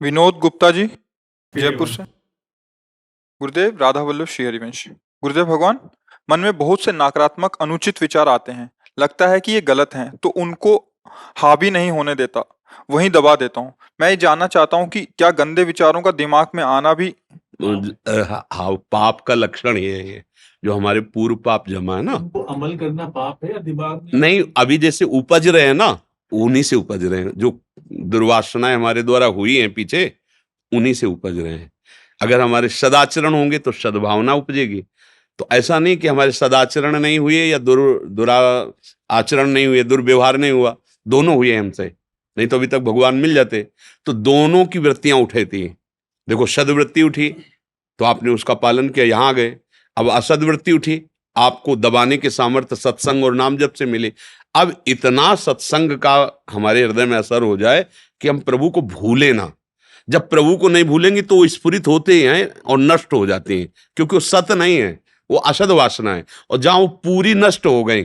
विनोद गुप्ता जी, श्री जयपुर हरिवंश। से। गुरुदेव, राधा वल्लभ श्री हरिवंश। गुरुदेव भगवान, मन में बहुत से नकारात्मक अनुचित विचार आते हैं। लगता है कि ये गलत हैं, तो उनको हावी नहीं होने देता, वहीं दबा देता हूँ। मैं ये जानना चाहता हूँ कि क्या गंदे विचारों का दिमाग में आना भी हाँ, पाप का लक्षण ये है, जो हमारे पूर्व पाप जमा है ना। उनको अमल करना पाप है या दिमाग में? नहीं, अभी जैसे उपज रहे हैं ना, उन्हीं से उपज रहे हैं। जो दुर्वासनाएं हमारे द्वारा हुई हैं पीछे, उन्हीं से उपज रहे हैं। अगर हमारे सदाचरण होंगे तो सद्भावना उपजेगी। तो ऐसा नहीं कि हमारे सदाचरण नहीं हुए या दुरा आचरण नहीं हुए, दुर्व्यवहार नहीं हुआ, दोनों हुए हमसे, नहीं तो अभी तक भगवान मिल जाते। तो दोनों की वृत्तियां उठी थी। देखो, सदवृत्ति उठी तो आपने उसका पालन किया, यहां आ गए। अब असदवृत्ति उठी, आपको दबाने के सामर्थ्य सत्संग और नाम जप से मिले। अब इतना सत्संग का हमारे हृदय में असर हो जाए कि हम प्रभु को भूले ना। जब प्रभु को नहीं भूलेंगे तो वो स्फुरित होते हैं और नष्ट हो जाते हैं, क्योंकि वो सत नहीं है, वो असद वासना है। और जहां वो पूरी नष्ट हो गई,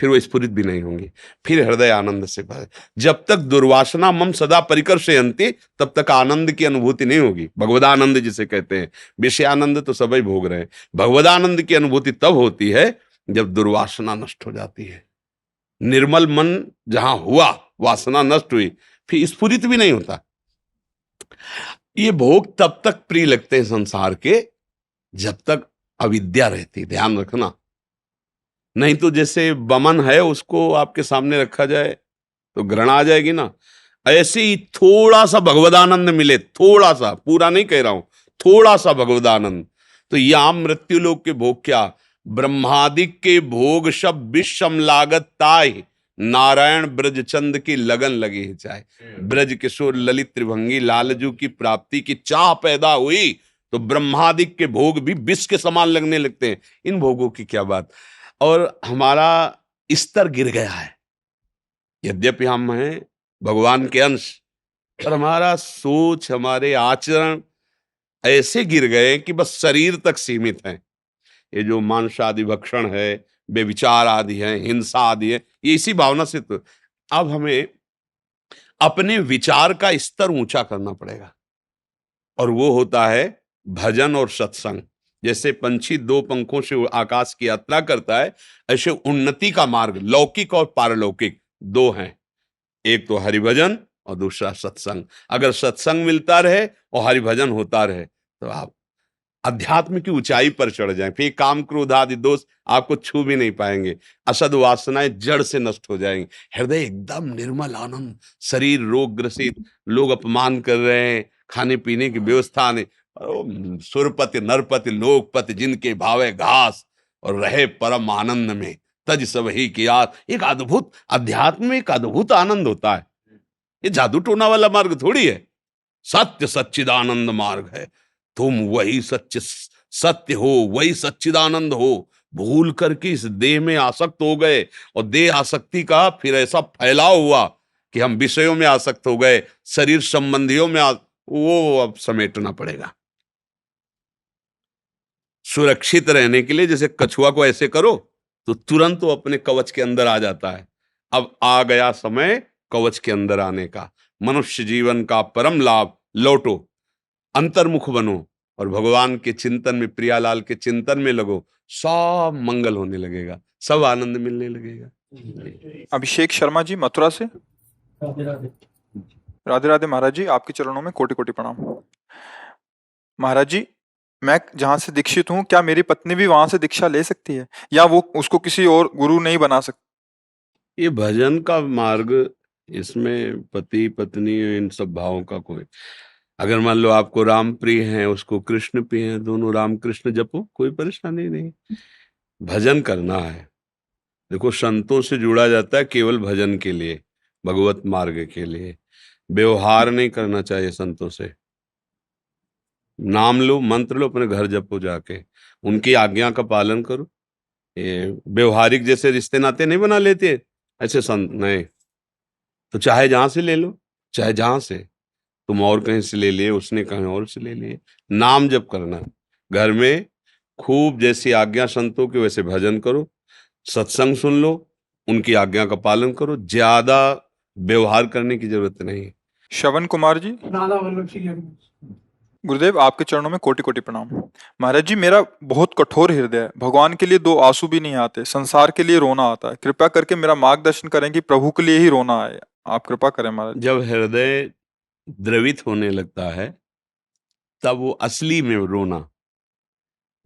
फिर वो स्फुरित भी नहीं होंगी, फिर हृदय आनंद से भरे। जब तक दुर्वासना मम सदा परिकर्षयन्ति, तब तक आनंद की अनुभूति नहीं होगी। भगवदानंद जिसे कहते हैं, विषयानंद तो सभी भोग रहे हैं, भगवदानंद की अनुभूति तब होती है जब दुर्वासना नष्ट हो जाती है। निर्मल मन जहां हुआ, वासना नष्ट हुई, फिर स्फुरित भी नहीं होता। ये भोग तब तक प्रिय लगते हैं संसार के, जब तक अविद्या रहती। ध्यान रखना, नहीं तो जैसे बमन है, उसको आपके सामने रखा जाए तो घृणा आ जाएगी ना। ऐसे ही थोड़ा सा भगवदानंद मिले, थोड़ा सा, पूरा नहीं कह रहा हूं, थोड़ा सा भगवदानंद, तो यहां मृत्यु लोक के भोग क्या, ब्रह्मादिक के भोग सब विषम लागत ताय, नारायण ब्रजचंद की लगन लगी है चाहे। ब्रज किशोर ललित त्रिभंगी लालजू की प्राप्ति की चाह पैदा हुई तो ब्रह्मादिक के भोग भी विष के समान लगने लगते हैं। इन भोगों की क्या बात। और हमारा स्तर गिर गया है, यद्यपि हम हैं भगवान के अंश, पर हमारा सोच, हमारे आचरण ऐसे गिर गए कि बस शरीर तक सीमित हैं। ये जो मांस आदि भक्षण है, बेविचार आदि है, हिंसा आदि है, ये इसी भावना से। तो अब हमें अपने विचार का स्तर ऊंचा करना पड़ेगा, और वो होता है भजन और सत्संग। जैसे पंछी दो पंखों से आकाश की यात्रा करता है, ऐसे उन्नति का मार्ग लौकिक और पारलौकिक दो हैं, एक तो हरिभजन और दूसरा सत्संग। अगर सत्संग मिलता रहे और हरिभजन होता रहे तो आप अध्यात्म की ऊंचाई पर चढ़ जाएं। फिर काम क्रोध आदि दोष आपको छू भी नहीं पाएंगे, असद वासनाएं जड़ से नष्ट हो जाएंगी, हृदय एकदम निर्मल आनंद। शरीर रोग ग्रसित, लोग अपमान कर रहे हैं, खाने पीने की व्यवस्था नहीं, सुरपति नरपति लोकपति जिनके भावे घास, और रहे परम आनंद में तज सब ही की आस। एक अद्भुत अध्यात्म में एक अद्भुत आनंद होता है। ये जादू टोना वाला मार्ग थोड़ी है, सत्य सच्चिदानंद मार्ग है। तुम वही सत्य हो, वही सच्चिदानंद हो। भूल करके इस देह में आसक्त हो गए, और देह आसक्ति का फिर ऐसा फैलाव हुआ कि हम विषयों में आसक्त हो गए, शरीर संबंधियों में वो अब समेटना पड़ेगा। सुरक्षित रहने के लिए जैसे कछुआ को ऐसे करो तो तुरंत वो अपने कवच के अंदर आ जाता है। अब आ गया समय कवच के अंदर आने का। मनुष्य जीवन का परम लाभ, लौटो, अंतर्मुख बनो और भगवान के चिंतन में, प्रियालाल के चिंतन में लगो, सब मंगल होने लगेगा, सब आनंद मिलने लगेगा। अभिषेक शर्मा जी, मथुरा से। राधे राधे। राधे राधे महाराज जी, आपके चरणों में कोटि कोटि प्रणाम। महाराज जी, मैं जहां से दीक्षित हूँ, क्या मेरी पत्नी भी वहां से दीक्षा ले सकती है, या वो उसको किसी और गुरु नहीं बना सकती? ये भजन का मार्ग, इसमें पति पत्नी इन सब भावों का कोई, अगर मान लो आपको राम प्रिय है, उसको कृष्ण प्रिय है, दोनों राम कृष्ण जपो, कोई परेशानी नहीं। भजन करना है। देखो, संतों से जुड़ा जाता है केवल भजन के लिए, भगवत मार्ग के लिए। व्यवहार नहीं करना चाहिए संतों से। नाम लो, मंत्र लो, अपने घर जपो जाके, उनकी आज्ञा का पालन करो। ये व्यवहारिक जैसे रिश्ते नाते नहीं बना लेते ऐसे संत नहीं। तो चाहे जहां से ले लो, चाहे जहां से, तुम और कहीं से ले लिए, उसने कहीं और से ले लिए। नाम जप करना, घर में खूब जैसी आज्ञा संतों की वैसे भजन करो, सत्संग सुन लो, उनकी आज्ञा का पालन करो। ज्यादा व्यवहार करने की जरूरत नहीं। श्रवण कुमार जी, राधा वल्लभ श्री हरिवंश। गुरुदेव आपके चरणों में कोटि कोटि प्रणाम। महाराज जी, मेरा बहुत कठोर हृदय है, भगवान के लिए दो आंसू भी नहीं आते, संसार के लिए रोना आता है। कृपया करके मेरा मार्गदर्शन करें कि प्रभु के लिए ही रोना आए। आप कृपा करें महाराज जी। जब हृदय द्रवित होने लगता है तब वो असली में रोना,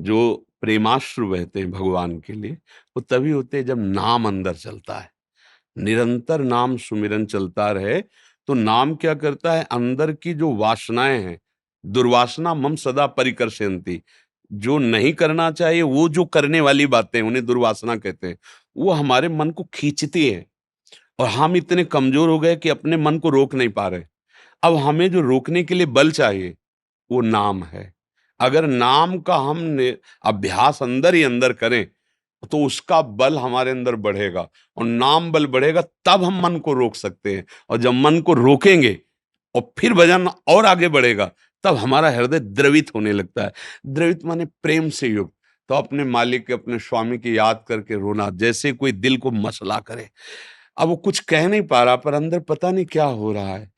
जो प्रेमाश्रु बहते हैं भगवान के लिए, वो तभी होते हैं जब नाम अंदर चलता है। निरंतर नाम सुमिरन चलता रहे तो नाम क्या करता है, अंदर की जो वासनाएं हैं, दुर्वासना मम सदा परिकर्षयन्ति, जो नहीं करना चाहिए वो जो करने वाली बातें उन्हें दुर्वासना कहते हैं, वो हमारे मन को खींचती है। और हम इतने कमजोर हो गए कि अपने मन को रोक नहीं पा रहे। अब हमें जो रोकने के लिए बल चाहिए वो नाम है। अगर नाम का अभ्यास अंदर ही अंदर करें तो उसका बल हमारे अंदर बढ़ेगा, और नाम बल बढ़ेगा तब हम मन को रोक सकते हैं। और जब मन को रोकेंगे और फिर भजन और आगे बढ़ेगा तब हमारा हृदय द्रवित होने लगता है। द्रवित माने प्रेम से युक्त। तो अपने मालिक के, अपने स्वामी की याद करके रोना, जैसे कोई दिल को मसला करे। अब वो कुछ कह नहीं पा रहा पर अंदर पता नहीं क्या हो रहा है,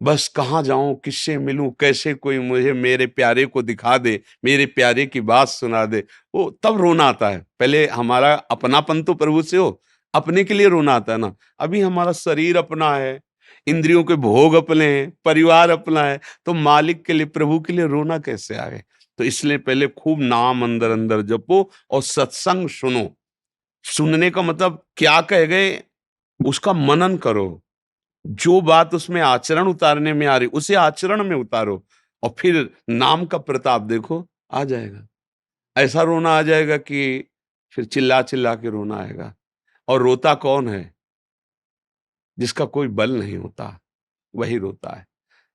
बस कहाँ जाऊं, किससे मिलूं, कैसे कोई मुझे मेरे प्यारे को दिखा दे, मेरे प्यारे की बात सुना दे। वो तब रोना आता है। पहले हमारा अपनापन तो प्रभु से हो, अपने के लिए रोना आता है ना। अभी हमारा शरीर अपना है, इंद्रियों के भोग अपने हैं, परिवार अपना है, तो मालिक के लिए, प्रभु के लिए रोना कैसे आए। तो इसलिए पहले खूब नाम अंदर अंदर जपो और सत्संग सुनो। सुनने का मतलब क्या कह गए उसका मनन करो, जो बात उसमें आचरण उतारने में आ रही उसे आचरण में उतारो, और फिर नाम का प्रताप देखो, आ जाएगा। ऐसा रोना आ जाएगा कि फिर चिल्ला चिल्ला के रोना आएगा। और रोता कौन है? जिसका कोई बल नहीं होता वही रोता है।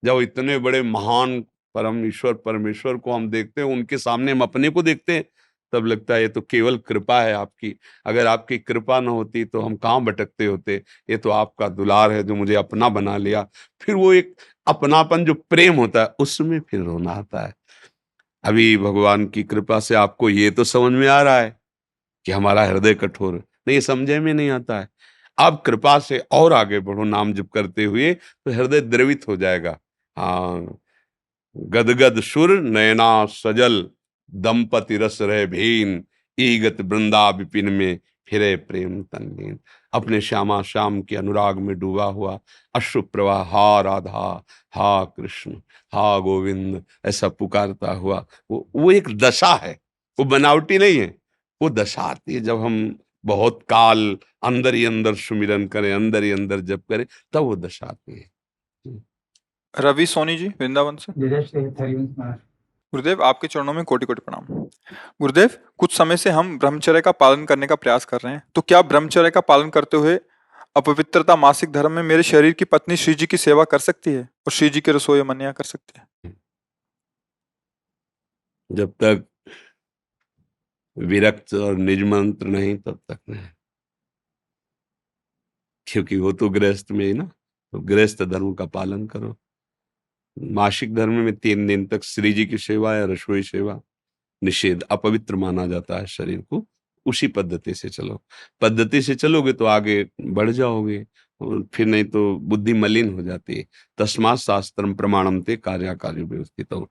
जब इतने बड़े महान परम ईश्वर परमेश्वर को हम देखते हैं, उनके सामने हम अपने को देखते हैं, तब लगता है ये तो केवल कृपा है आपकी। अगर आपकी कृपा न होती तो हम कहाँ भटकते होते। ये तो आपका दुलार है जो मुझे अपना बना लिया। फिर वो एक अपनापन जो प्रेम होता है उसमें फिर रोना आता है। अभी भगवान की कृपा से आपको ये तो समझ में आ रहा है कि हमारा हृदय कठोर है, नहीं समझे में नहीं आता है। आप कृपा से और आगे बढ़ो नाम जप करते हुए, तो हृदय द्रवित हो जाएगा। हाँ, गदगद सुर नयना सजल, दंपति रस रहे भीन, ईगत वृंदा विपिन में फिरे प्रेम तनलीन। अपने श्यामा श्याम के अनुराग में डूबा हुआ अश्रु प्रवाह, हा राधा, हा कृष्ण, हा गोविंद, ऐसा पुकारता हुआ वो एक दशा है, वो बनावटी नहीं है। वो दशा आती है जब हम बहुत काल अंदर ही अंदर सुमिरन करें, अंदर ही अंदर जप करें, तब वो दशा आती है। रवि सोनी जी, वृंदावन से। जय श्री हरिवंश महाराज। गुरुदेव आपके चरणों में कोटि कोटि प्रणाम। गुरुदेव, कुछ समय से हम ब्रह्मचर्य का पालन करने का प्रयास कर रहे हैं, तो क्या ब्रह्मचर्य का पालन करते हुए अपवित्रता मासिक धर्म में मेरे शरीर की पत्नी श्री जी की सेवा कर सकती है और श्री जी के रसोई मनिया कर सकती है? जब तक विरक्त और निज मंत्र नहीं तब तक नहीं, क्योंकि वो तो गृहस्थ में ही ना, तो गृहस्थ धर्म का पालन करो। मासिक धर्म में 3 दिन तक श्री जी की सेवा या रसोई सेवा निषेध, अपवित्र माना जाता है शरीर को। उसी पद्धति से चलो, पद्धति से चलोगे तो आगे बढ़ जाओगे, और फिर नहीं तो बुद्धि मलिन हो जाती है। तस्मात् शास्त्रम प्रमाणम ते कार्याकार्य व्यवस्थित हो।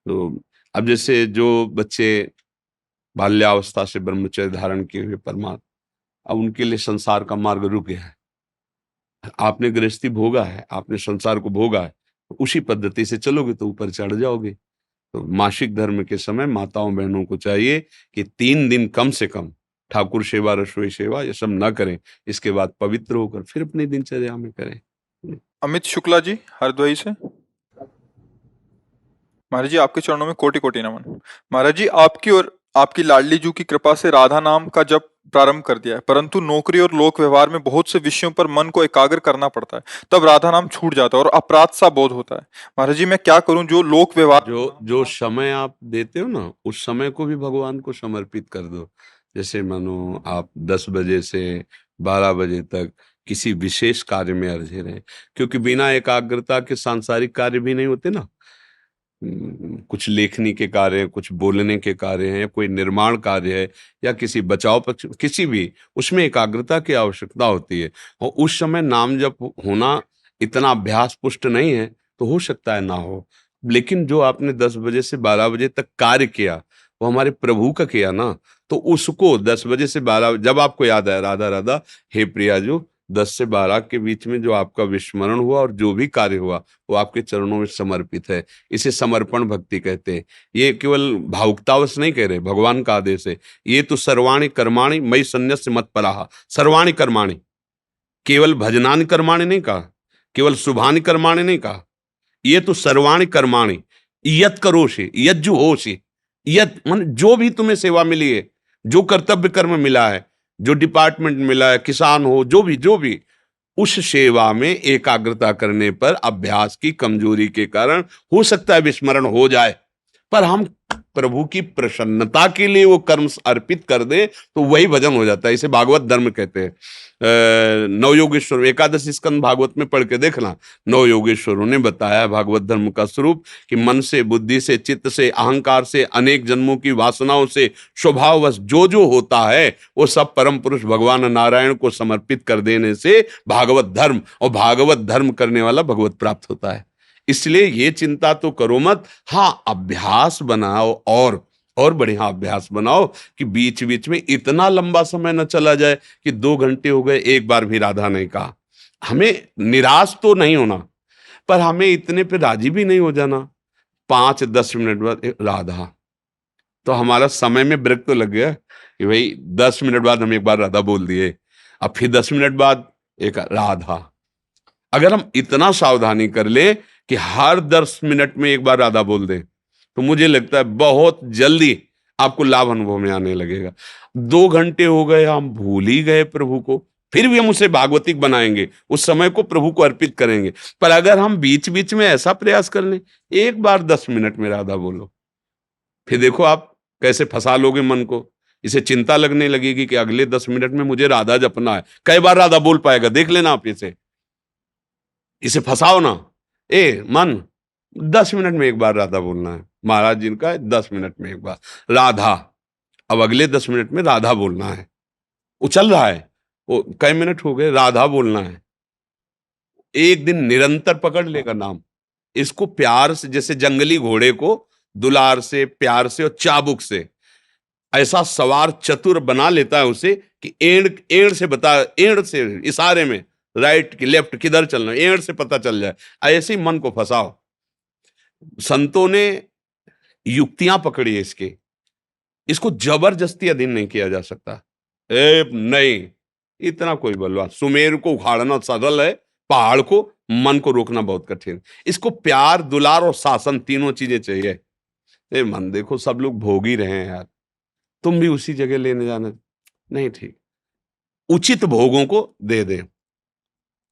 तो अब जैसे जो बच्चे बाल्यावस्था से ब्रह्मचर्य धारण किए हुए परमात्मा, अब उनके लिए संसार का मार्ग रुक गया है। आपने गृहस्थी भोगा है, आपने संसार को भोगा है, तो उसी पद्धति से चलोगे तो ऊपर चढ़ जाओगे। तो मासिक धर्म के समय माताओं बहनों को चाहिए कि 3 दिन कम से कम ठाकुर सेवा रसोई सेवा ये सब न करें, इसके बाद पवित्र होकर फिर अपनी दिनचर्या में करें। अमित शुक्ला जी, हरद्वाई से। महाराज जी आपके चरणों में कोटि कोटि नमन। महाराज जी, आपकी और आपकी लाडली जू की कृपा से राधा नाम का जप प्रारंभ कर दिया है, परंतु नौकरी और लोक व्यवहार में बहुत से विषयों पर मन को एकाग्र करना पड़ता है, तब राधा नाम छूट जाता है और अपराध सा बोध होता है। महाराज जी, मैं क्या करूं? जो लोक व्यवहार जो समय आप देते हो ना, उस समय को भी भगवान को समर्पित कर दो। जैसे मानो आप 10 बजे से 12 बजे तक किसी विशेष कार्य में अर्जे रहे, क्योंकि बिना एकाग्रता के सांसारिक कार्य भी नहीं होते ना। कुछ लेखनी के कार्य, कुछ बोलने के कार्य हैं, कोई निर्माण कार्य है, या किसी बचाव पक्ष, किसी भी उसमें एकाग्रता की आवश्यकता होती है। और उस समय नाम जप होना इतना अभ्यास पुष्ट नहीं है तो हो सकता है ना हो। लेकिन जो आपने 10 बजे से 12 बजे तक कार्य किया वो हमारे प्रभु का किया ना, तो उसको 10 बजे से 12 जब आपको याद आया राधा राधा हे प्रिया जो 10 से 12 के बीच में जो आपका विस्मरण हुआ और जो भी कार्य हुआ वो आपके चरणों में समर्पित है। इसे समर्पण भक्ति कहते हैं। ये केवल भावुकतावश नहीं कह रहे, भगवान का आदेश है। ये तो सर्वाणि कर्माणि मयि सन्न्यस्य मत्पराः। सर्वाणि कर्माणि, केवल भजनानि कर्माणि नहीं कहा, केवल शुभानि कर्माणि नहीं कहा, ये तो सर्वाणि कर्माणि यत करोषि यज्जु होषि, यत मन जो भी तुम्हें सेवा मिली है, जो कर्तव्य कर्म मिला है, जो डिपार्टमेंट मिला है, किसान हो, जो भी उस सेवा में एकाग्रता करने पर अभ्यास की कमजोरी के कारण हो सकता है विस्मरण हो जाए, पर हम प्रभु की प्रसन्नता के लिए वो कर्म अर्पित कर दे तो वही भजन हो जाता है। इसे भागवत धर्म कहते हैं। नवयोगेश्वर एकादश स्कंद भागवत में पढ़ के देखना, नवयोगेश्वरों ने बताया भागवत धर्म का स्वरूप कि मन से, बुद्धि से, चित्त से, अहंकार से, अनेक जन्मों की वासनाओं से स्वभाववश जो होता है वो सब परम पुरुष भगवान नारायण को समर्पित कर देने से भागवत धर्म, और भागवत धर्म करने वाला भगवत प्राप्त होता है। इसलिए ये चिंता तो करो मत। हाँ, अभ्यास बनाओ और बढ़िया अभ्यास बनाओ कि बीच बीच में इतना लंबा समय न चला जाए कि 2 घंटे हो गए एक बार भी राधा नहीं कहा। हमें निराश तो नहीं होना, पर हमें इतने पे राजी भी नहीं हो जाना 5-10 मिनट बाद राधा, तो हमारा समय में ब्रेक तो लग गया कि भाई 10 मिनट बाद हम एक बार राधा बोल दिए, अब फिर 10 मिनट बाद एक राधा। अगर हम इतना सावधानी कर ले कि हर 10 मिनट में एक बार राधा बोल दें तो मुझे लगता है बहुत जल्दी आपको लाभ अनुभव में आने लगेगा। 2 घंटे हो गए हम भूल ही गए प्रभु को, फिर भी हम उसे भागवतिक बनाएंगे, उस समय को प्रभु को अर्पित करेंगे। पर अगर हम बीच बीच में ऐसा प्रयास कर लें एक बार 10 मिनट में राधा बोलो, फिर देखो आप कैसे फंसा लोगे मन को। इसे चिंता लगने लगेगी कि अगले 10 मिनट में मुझे राधा जपना है, कई बार राधा बोल पाएगा देख लेना आप। इसे फंसाओ ना, ए मन 10 मिनट में एक बार राधा बोलना है, महाराज जी का 10 मिनट में एक बार राधा, अब अगले 10 मिनट में राधा बोलना है। वो चल रहा है, वो कई मिनट हो गए, राधा बोलना है। एक दिन निरंतर पकड़ लेगा नाम। इसको प्यार से, जैसे जंगली घोड़े को दुलार से, प्यार से और चाबुक से ऐसा सवार चतुर बना लेता है उसे कि एड़ से बता, एड़ से इशारे में राइट की लेफ्ट किधर चलना, एड़ से पता चल जाए। ऐसे ही मन को फंसाओ। संतों ने युक्तियां पकड़ी है इसको जबरदस्ती अधीन नहीं किया जा सकता। नहीं, इतना कोई बलवान, सुमेर को उखाड़ना सरल है, पहाड़ को, मन को रोकना बहुत कठिन। इसको प्यार, दुलार और शासन तीनों चीजें चाहिए। मन देखो सब लोग भोग ही रहे हैं यार, तुम भी उसी जगह लेने जाना नहीं ठीक। उचित भोगों को दे दे,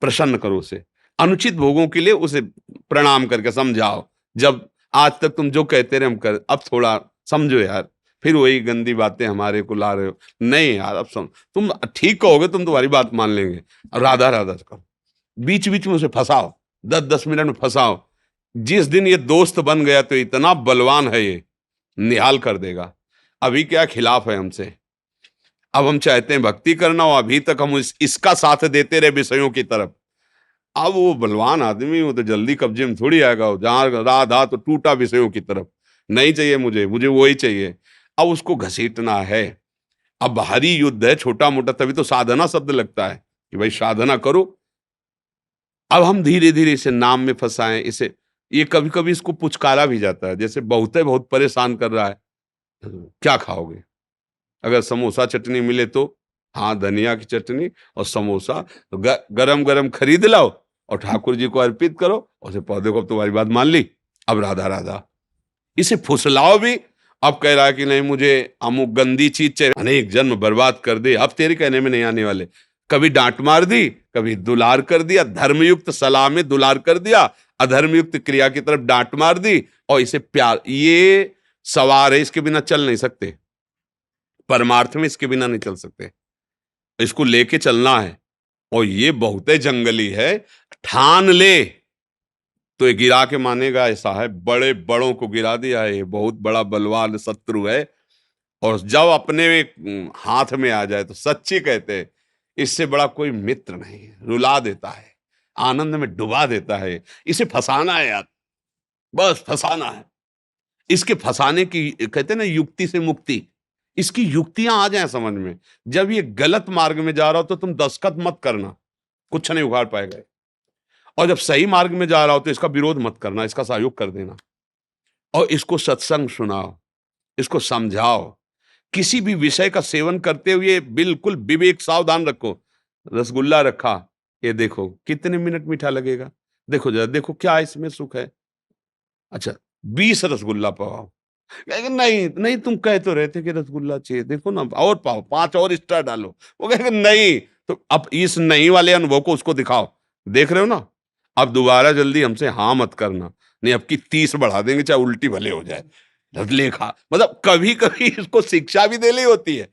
प्रसन्न करो उसे। अनुचित भोगों के लिए उसे प्रणाम करके समझाओ। जब आज तक तुम जो कहते रहे हम कर, अब थोड़ा समझो यार, फिर वही गंदी बातें हमारे को ला रहे हो। नहीं यार, अब समझ, तुम ठीक कहोगे, तुम तुम्हारी बात मान लेंगे। अब राधा राधा करो, बीच बीच में उसे फंसाओ, 10-10 मिनट में फंसाओ। जिस दिन ये दोस्त बन गया तो इतना बलवान है ये, निहाल कर देगा। अभी क्या खिलाफ है हमसे, अब हम चाहते हैं भक्ति करना, और अभी तक हम इसका साथ देते रहे विषयों की तरफ। अब वो बलवान आदमी, वो तो जल्दी कब्जे में थोड़ी आएगा। जहां राधा तो टूटा विषयों की तरफ, नहीं चाहिए मुझे वही चाहिए। अब उसको घसीटना है। अब बाहरी युद्ध है छोटा मोटा, तभी तो साधना शब्द लगता है कि भाई साधना करो। अब हम धीरे धीरे इसे नाम में फंसाएं इसे। ये कभी कभी इसको पुचकारा भी जाता है, जैसे बहुत परेशान कर रहा है, क्या खाओगे? अगर समोसा चटनी मिले तो हाँ, धनिया की चटनी और समोसा गरम गरम खरीद लाओ और ठाकुर जी को अर्पित करो, और उसे पौधे को तुम्हारी बात मान ली, अब राधा राधा। इसे फुसलाओ भी। अब कह रहा है कि नहीं मुझे अमुक गंदी चीज चाहिए, अनेक जन्म बर्बाद कर दे, अब तेरे कहने में नहीं आने वाले। कभी डांट मार दी, कभी दुलार कर दिया, धर्मयुक्त सलाह में दुलार कर दिया, अधर्मयुक्त क्रिया की तरफ डांट मार दी। और इसे प्यार, ये सवार है, इसके बिना चल नहीं सकते, परमार्थ में इसके बिना नहीं चल सकते, इसको लेके चलना है। और ये बहुत जंगली है, ठान ले तो ये गिरा के मानेगा। ऐसा है, बड़े बड़ों को गिरा दिया है, ये बहुत बड़ा बलवान शत्रु है। और जब अपने हाथ में आ जाए तो सच्ची कहते हैं, इससे बड़ा कोई मित्र नहीं, रुला देता है। आनंद में डुबा देता है। इसे फंसाना है यार, बस फंसाना है। इसके फंसाने की कहते हैं ना युक्ति से मुक्ति, इसकी युक्तियां आ जाए समझ में। जब ये गलत मार्ग में जा रहा हो तो तुम दस्तखत मत करना, कुछ नहीं उखाड़ पाएगा। और जब सही मार्ग में जा रहा हो तो इसका विरोध मत करना, इसका सहयोग कर देना। और इसको सत्संग सुनाओ, इसको समझाओ। किसी भी विषय का सेवन करते हुए बिल्कुल विवेक सावधान रखो। रसगुल्ला रखा, ये देखो कितने मिनट मीठा लगेगा, देखो जरा, देखो क्या इसमें सुख है। अच्छा 20 रसगुल्ला पाओ, कहेगा नहीं नहीं, तुम कह तो रहे थे कि रसगुल्ला चाहिए, देखो ना और पाओ, 5 और स्टार डालो। वो कहेगा नहीं, तो अब इस नहीं वाले अनुभव को उसको दिखाओ। देख रहे हो ना, अब दोबारा जल्दी हमसे हाँ मत करना, नहीं अब की 30 बढ़ा देंगे, चाहे उल्टी भले हो जाए। लेखा मतलब कभी कभी इसको शिक्षा भी देनी होती है।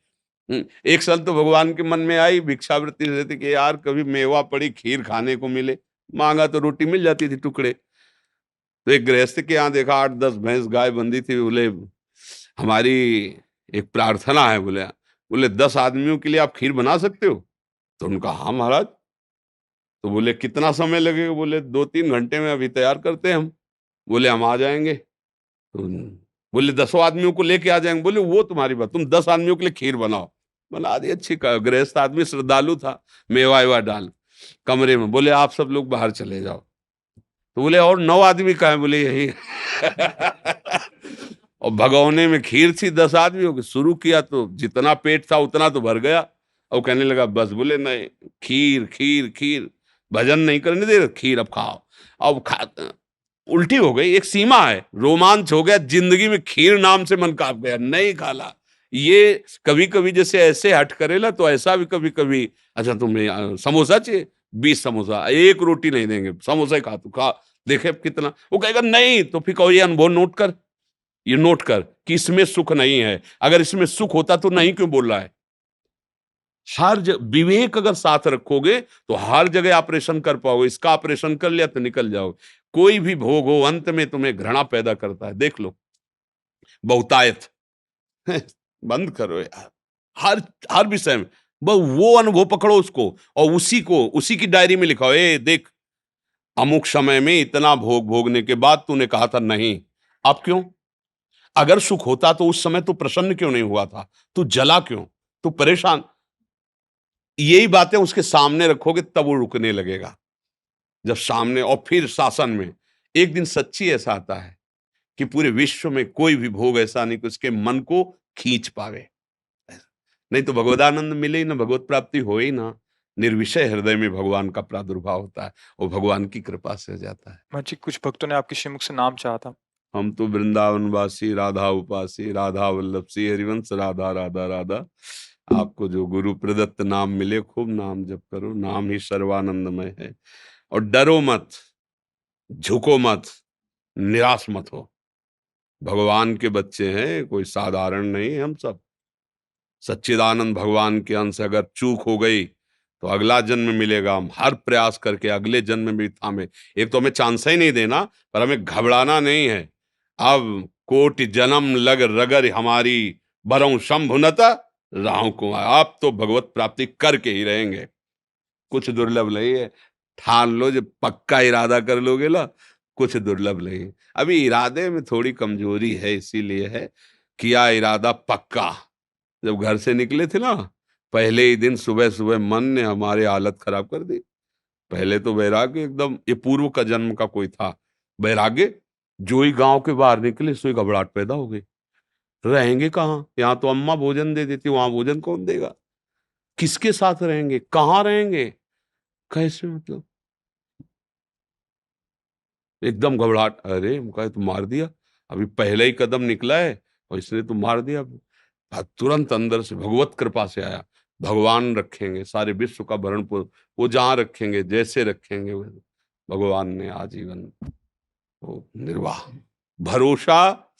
एक साल तो भगवान के मन में आई भिक्षावृत्ति रहती कि यार कभी मेवा पड़ी खीर खाने को मिले, मांगा तो रोटी मिल जाती थी टुकड़े। तो एक गृहस्थ के यहाँ देखा 8-10 भैंस गाय बंधी थी। बोले हमारी एक प्रार्थना है, बोले बोले 10 आदमियों के लिए आप खीर बना सकते हो? तो उनका हाँ महाराज। तो बोले कितना समय लगेगा? बोले 2-3 घंटे में अभी तैयार करते हैं हम। बोले हम आ जाएंगे। तो बोले 10 आदमियों को लेके आ जाएंगे। बोले वो तुम्हारी बात, तुम 10 आदमियों के लिए खीर बनाओ। बना दी, अच्छी गृहस्थ आदमी श्रद्धालु था, मेवा वेवा डाल कमरे में। बोले आप सब लोग बाहर चले जाओ। तो बोले और 9 आदमी कहाँ हैं? बोले यही। और भगोने में खीर थी 10 आदमियों की। शुरू किया तो जितना पेट था उतना तो भर गया। और कहने लगा बस। बोले नहीं, खीर खीर खीर, भजन नहीं करने दे रहे, खीर अब खाओ। अब खा, उल्टी हो गई, एक सीमा है, रोमांच हो गया जिंदगी में, खीर नाम से मन कांप गया, नहीं खाला। ये कभी कभी जैसे ऐसे हट करेला तो ऐसा भी कभी कभी, अच्छा तुम्हें समोसा चाहिए, 20 समोसा, एक रोटी नहीं देंगे, समोसा ही खा, तू खा, देखे कितना। वो कहेगा नहीं, तो फिर कहो ये अनुभव नोट कर, ये नोट कर कि इसमें सुख नहीं है। अगर इसमें सुख होता तो नहीं क्यों बोल रहा है? विवेक अगर साथ रखोगे तो हर जगह ऑपरेशन कर पाओगे। इसका ऑपरेशन कर लिया तो निकल जाओगे। कोई भी भोग हो अंत में तुम्हें घृणा पैदा करता है, देख लो। बहुतायत बंद करो यार, हर हर विषय में बस वो अनुभव पकड़ो उसको, और उसी को उसी की डायरी में लिखाओ, ए देख अमुक समय में इतना भोग भोगने के बाद तूने कहा था नहीं, अब क्यों? अगर सुख होता तो उस समय तू प्रसन्न क्यों नहीं हुआ था? तू जला क्यों? तू परेशान? यही बातें उसके सामने रखोगे तब वो रुकने लगेगा। जब सामने, और फिर शासन में एक दिन सच्ची ऐसा आता है कि पूरे विश्व में कोई भी भोग ऐसा नहीं कि उसके मन को खींच पावे। नहीं तो भगवदानंद मिले ही ना, भगवत प्राप्ति हो ही ना। निर्विषय हृदय में भगवान का प्रादुर्भाव होता है, वो भगवान की कृपा से हो जाता है। महर्षि जी, कुछ भक्तों ने आपके श्रीमुख से नाम चाहा था। हम तो वृंदावनवासी, राधा उपासी, राधा वल्लभ सी हरिवंश, राधा राधा राधा। आपको जो गुरु प्रदत्त नाम मिले, खूब नाम जप करो, नाम ही सर्वानंदमय है। और डरो मत, झुको मत, निराश मत हो। भगवान के बच्चे हैं, कोई साधारण नहीं हम सब। सच्चिदानंद भगवान के अंश, अगर चूक हो गई तो अगला जन्म मिलेगा। हम हर प्रयास करके अगले जन्म में भी थामे। एक तो हमें चांस ही नहीं देना, पर हमें घबराना नहीं है। अब कोटि जन्म लग रगर हमारी, बरऊं शंभुनता राहु कुमार। आप तो भगवत प्राप्ति करके ही रहेंगे, कुछ दुर्लभ नहीं है। ठान लो, जब पक्का इरादा कर लोगे ना, कुछ दुर्लभ नहीं। अभी इरादे में थोड़ी कमजोरी है, इसीलिए है। किया इरादा पक्का। जब घर से निकले थे ना, पहले ही दिन सुबह सुबह मन ने हमारे हालत खराब कर दी। पहले तो वैराग्य एकदम, ये पूर्व का जन्म का कोई था वैराग्य, जो ही गांव के बाहर निकले सो ही घबराहट पैदा हो गई। रहेंगे कहाँ? यहाँ तो अम्मा भोजन दे देती, वहां भोजन कौन देगा? किसके साथ रहेंगे? कहाँ रहेंगे? कैसे मतलब? एकदम घबराहट। अरे मुझे तो मार दिया, अभी पहले ही कदम निकला है और इसने तो मार दिया। तुरंत अंदर से भगवत कृपा से आया, भगवान रखेंगे सारे विश्व का भरण पोषण, वो जहां रखेंगे जैसे रखेंगे भगवान ने आजीवन वो निर्वाह। भरोसा,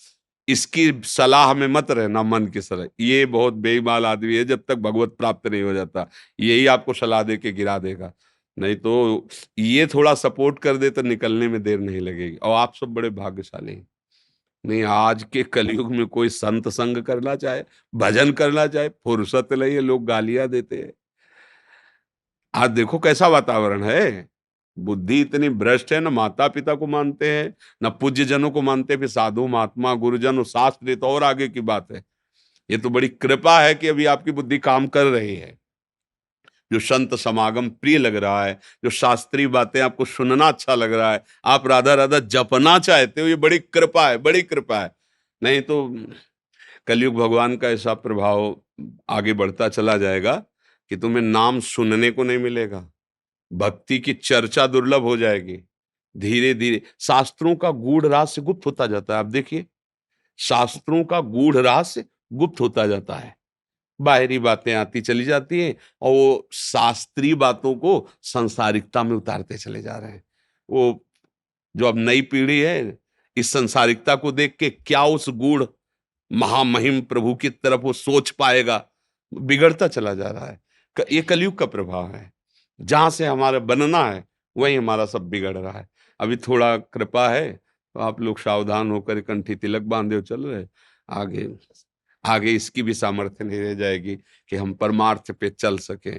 इसकी सलाह में मत रहना, मन की सलाह। ये बहुत बेईमान आदमी है, जब तक भगवत प्राप्त नहीं हो जाता यही आपको सलाह दे के गिरा देगा। नहीं तो ये थोड़ा सपोर्ट कर दे तो निकलने में देर नहीं लगेगी। और आप सब बड़े भाग्यशाली हैं। नहीं, आज के कलयुग में कोई संत संग करना चाहे, भजन करना चाहे, फुर्सत नहीं है, लोग गालियां देते हैं। आज देखो कैसा वातावरण है। बुद्धि इतनी भ्रष्ट है, ना माता पिता को मानते हैं, ना पूज्य जनों को मानते, फिर साधु महात्मा गुरुजन और शास्त्र, ये तो और आगे की बात है। ये तो बड़ी कृपा है कि अभी आपकी बुद्धि काम कर रही है, जो संत समागम प्रिय लग रहा है, जो शास्त्रीय बातें आपको सुनना अच्छा लग रहा है, आप राधा राधा जपना चाहते हो, ये बड़ी कृपा है, बड़ी कृपा है। नहीं तो कलयुग भगवान का ऐसा प्रभाव आगे बढ़ता चला जाएगा कि तुम्हें नाम सुनने को नहीं मिलेगा, भक्ति की चर्चा दुर्लभ हो जाएगी। धीरे धीरे शास्त्रों का गूढ़ रहस्य गुप्त होता जाता है। आप देखिए, शास्त्रों का गूढ़ रहस्य गुप्त होता जाता है, बाहरी बातें आती चली जाती हैं और वो शास्त्रीय बातों को संसारिकता में उतारते चले जा रहे हैं। वो जो अब नई पीढ़ी है, इस संसारिकता को देख के क्या उस गूढ़ महामहिम प्रभु की तरफ वो सोच पाएगा, बिगड़ता चला जा रहा है। ये कलयुग का प्रभाव है, जहां से हमारा बनना है वहीं हमारा सब बिगड़ रहा है। अभी थोड़ा कृपा है तो आप लोग सावधान होकर कंठी तिलक बांधे हो चल रहे, आगे आगे इसकी भी सामर्थ्य नहीं रह जाएगी कि हम परमार्थ पे चल सके।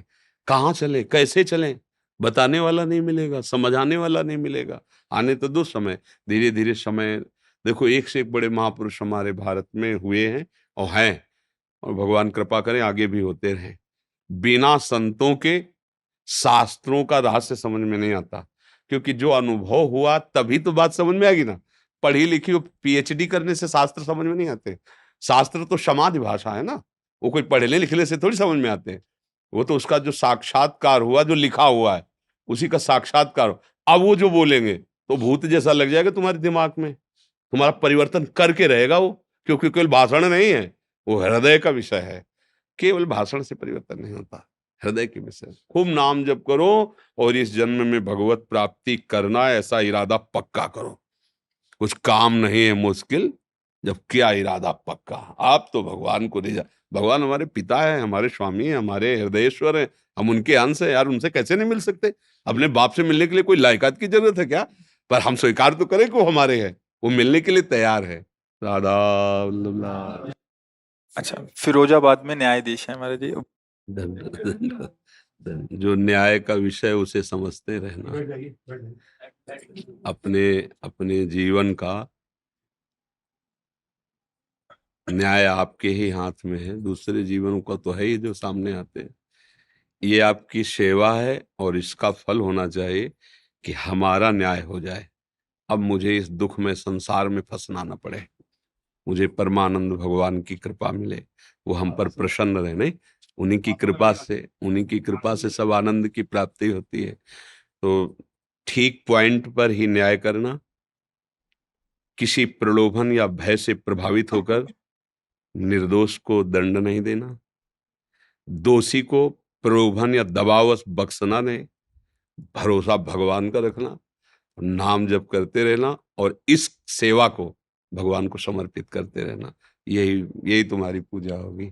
कहाँ चले, कैसे चलें, बताने वाला नहीं मिलेगा, समझाने वाला नहीं मिलेगा। आने तो दो समय, धीरे धीरे समय। देखो, एक से एक बड़े महापुरुष हमारे भारत में हुए हैं और हैं, और भगवान कृपा करें आगे भी होते रहें। बिना संतों के शास्त्रों का रहस्य समझ में नहीं आता, क्योंकि जो अनुभव हुआ तभी तो बात समझ में आएगी ना। पढ़ी लिखी हो, पीएचडी करने से शास्त्र समझ में नहीं आते। शास्त्र तो समाधि भाषा है ना, वो कोई पढ़ने लिखने से थोड़ी समझ में आते हैं। वो तो उसका जो साक्षात्कार हुआ, जो लिखा हुआ है, उसी का साक्षात्कार हो। अब वो जो बोलेंगे तो भूत जैसा लग जाएगा तुम्हारे दिमाग में, तुम्हारा परिवर्तन करके रहेगा वो, क्योंकि केवल भाषण नहीं है, वो हृदय का विषय है। केवल भाषण से परिवर्तन नहीं होता, हृदय के विषय। खूब नाम जप करो और इस जन्म में भगवत प्राप्ति करना, ऐसा इरादा पक्का करो। कुछ काम नहीं है मुश्किल, जब क्या इरादा पक्का। आप तो भगवान को नहीं जा, भगवान हमारे पिता है, हमारे स्वामी है, हमारे हृदयेश्वर है, हम उनके अंश है यार, उनसे कैसे नहीं मिल सकते। अपने बाप से मिलने के लिए कोई लायकात की जरूरत है क्या? पर हम स्वीकार तो करें कि वो हमारे हैं, वो मिलने के लिए तैयार है। राधा वल्लभ। अच्छा, फिरोजाबाद में न्यायाधीश है हमारे जी। धन्यवाद, धन्यवाद, धन्यवाद। जो न्याय का विषय उसे समझते रहना, बढ़ जाइए, बढ़ जाइए। अपने अपने जीवन का न्याय आपके ही हाथ में है, दूसरे जीवनों का तो है ही जो सामने आते हैं। ये आपकी सेवा है और इसका फल होना चाहिए कि हमारा न्याय हो जाए। अब मुझे इस दुख में, संसार में फंसना न पड़े, मुझे परमानंद भगवान की कृपा मिले, वो हम पर प्रसन्न रहे। नहीं, उन्हीं की कृपा से, उन्हीं की कृपा से सब आनंद की प्राप्ति होती है। तो ठीक पॉइंट पर ही न्याय करना, किसी प्रलोभन या भय से प्रभावित होकर निर्दोष को दंड नहीं देना, दोषी को प्रलोभन या दबावश बख्शना नहीं, भरोसा भगवान का रखना, नाम जप करते रहना और इस सेवा को भगवान को समर्पित करते रहना। यही यही तुम्हारी पूजा होगी।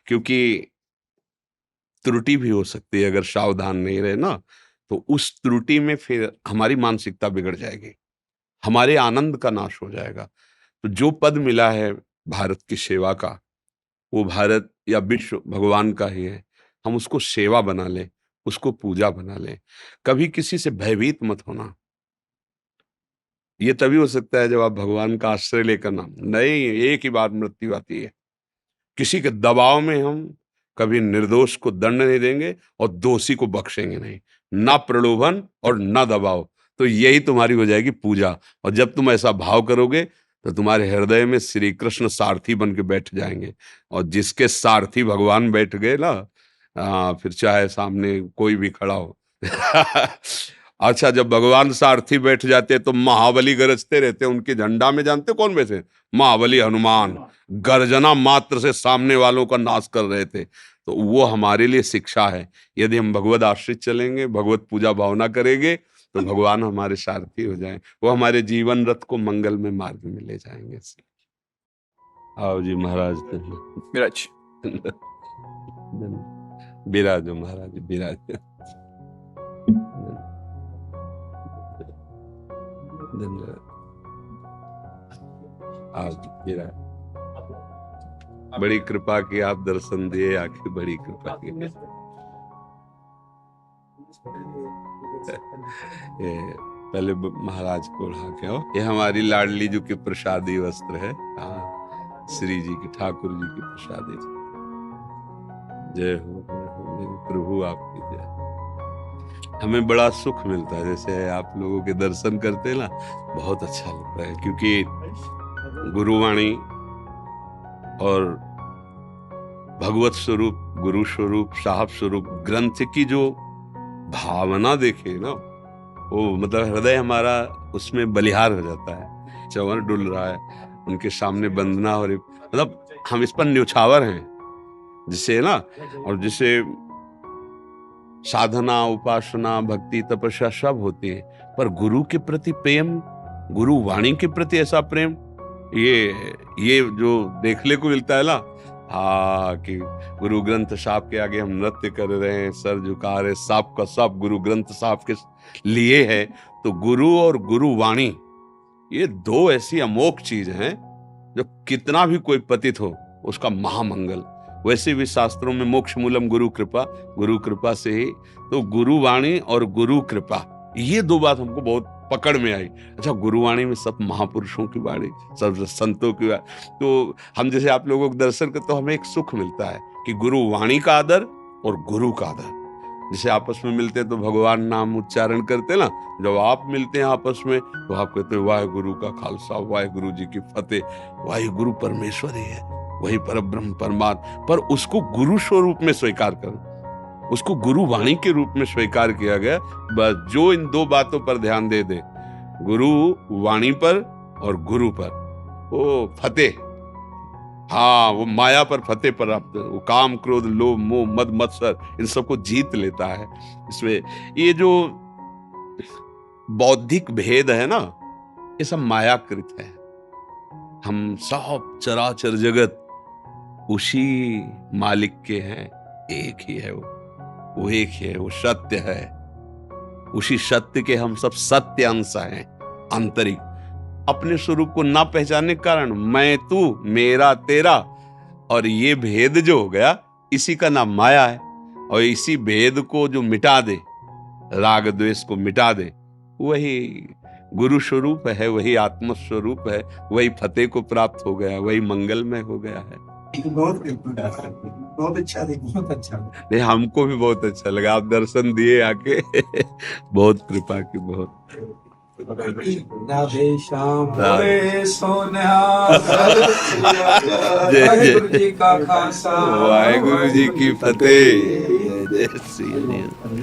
क्योंकि त्रुटि भी हो सकती है, अगर सावधान नहीं रहे ना, तो उस त्रुटि में फिर हमारी मानसिकता बिगड़ जाएगी, हमारे आनंद का नाश हो जाएगा। तो जो पद मिला है भारत की सेवा का, वो भारत या विश्व भगवान का ही है। हम उसको सेवा बना लें, उसको पूजा बना लें। कभी किसी से भयभीत मत होना। ये तभी हो सकता है जब आप भगवान का आश्रय लेकर ना, नहीं, एक ही बार मृत्यु आती है। किसी के दबाव में हम कभी निर्दोष को दंड नहीं देंगे और दोषी को बख्शेंगे नहीं, ना प्रलोभन और ना दबाव। तो यही तुम्हारी हो जाएगी पूजा। और जब तुम ऐसा भाव करोगे तो तुम्हारे हृदय में श्री कृष्ण सारथी बन के बैठ जाएंगे, और जिसके सारथी भगवान बैठ गए ना, फिर चाहे सामने कोई भी खड़ा हो। अच्छा, जब भगवान सारथी बैठ जाते हैं तो महाबली गरजते रहते हैं उनके झंडा में, जानते हो कौन बैठे? महाबली हनुमान गर्जना मात्र से सामने वालों का नाश कर रहे थे। तो वो हमारे लिए शिक्षा है। यदि हम भगवत आश्रित चलेंगे, भगवत पूजा भावना करेंगे, तो भगवान हमारे सारथी हो जाएं, वो हमारे जीवन रथ को मंगल में मार्ग में ले जाएंगे। आओ जी महाराज, विराज। विराजो महाराज, विराज। धन्यवाद। आज विराज, बड़ी कृपा की, आप दर्शन दिए, आखिर बड़ी कृपा की। ये पहले महाराज को ओढ़ा के आओ। ये हमारी लाडली जो कि प्रसादी वस्त्र है, हाँ, श्री जी की, ठाकुर जी की प्रसादी। जय हो मेरे प्रभु, आपकी जय। हमें बड़ा सुख मिलता है, जैसे आप लोगों के दर्शन करते ना, बहुत अच्छा लगता है, क्योंकि गुरुवाणी और भगवत स्वरूप, गुरु स्वरूप, साहब स्वरूप ग्रंथ की जो भावना देखे ना, वो मतलब हृदय हमारा उसमें बलिहार हो जाता है। चंवर डुल रहा है, उनके सामने वंदना हो रही, मतलब हम इस पर न्यौछावर हैं, जिसे ना, और जिसे साधना, उपासना, भक्ति, तपस्या सब होती है, पर गुरु के प्रति प्रेम, गुरु वाणी के प्रति ऐसा प्रेम, ये जो देखने को मिलता है ना, हाँ, कि गुरु ग्रंथ साहब के आगे हम नृत्य कर रहे हैं, सर झुका रहे, सब का सब गुरु ग्रंथ साहब के लिए है। तो गुरु और गुरु वाणी, ये दो ऐसी अमोघ चीज हैं जो कितना भी कोई पतित हो उसका महामंगल। वैसे भी शास्त्रों में मोक्ष मूलम गुरु कृपा से ही, तो गुरु वाणी और गुरु कृपा, ये दो बात हमको बहुत पकड़ में आई। अच्छा, गुरुवाणी में सब महापुरुषों की वाणी, सब संतों की वाणी, तो हम जैसे आप लोगों को दर्शन करते, तो हमें एक सुख मिलता है कि गुरु वाणी का आदर और गुरु का आदर। जैसे आपस में मिलते हैं तो भगवान नाम उच्चारण करते ना, जब आप मिलते हैं आपस में तो आप कहते हैं वाहे गुरु का खालसा, वाहे गुरु जी की फतेह, वाहे गुरु परमेश्वर ही है, वही परब्रह्म परमात्मा, पर उसको गुरु स्वरूप में स्वीकार करो, उसको गुरु वाणी के रूप में स्वीकार किया गया। बस जो इन दो बातों पर ध्यान दे दे, गुरु वाणी पर और गुरु पर, वो फतेह, हाँ, वो माया पर फतेह प्राप्त, वो काम क्रोध लोभ मोह मद मत्सर इन सबको जीत लेता है। इसमें ये जो बौद्धिक भेद है ना, ये सब मायाकृत है। हम सब चराचर जगत उसी मालिक के हैं, एक ही है वो एक ही है, वो सत्य है। उसी सत्य के हम सब सत्य अंश हैं, आंतरिक। अपने स्वरूप को ना पहचानने के कारण मैं तू, मेरा तेरा, और ये भेद जो हो गया, इसी का नाम माया है। और इसी भेद को जो मिटा दे, राग द्वेष को मिटा दे, वही गुरु स्वरूप है, वही आत्म स्वरूप है, वही फतेह को प्राप्त हो गया, वही मंगलमय हो गया है। बहुत अच्छा, बहुत अच्छा। नहीं, हमको भी बहुत अच्छा लगा, आप दर्शन दिए आके बहुत कृपा की, बहुत राधे श्याम राधे सोनिया। जय वाहेगुरु जी का खालसा, वाहेगुरु जी की फतेह। जय श्री राम।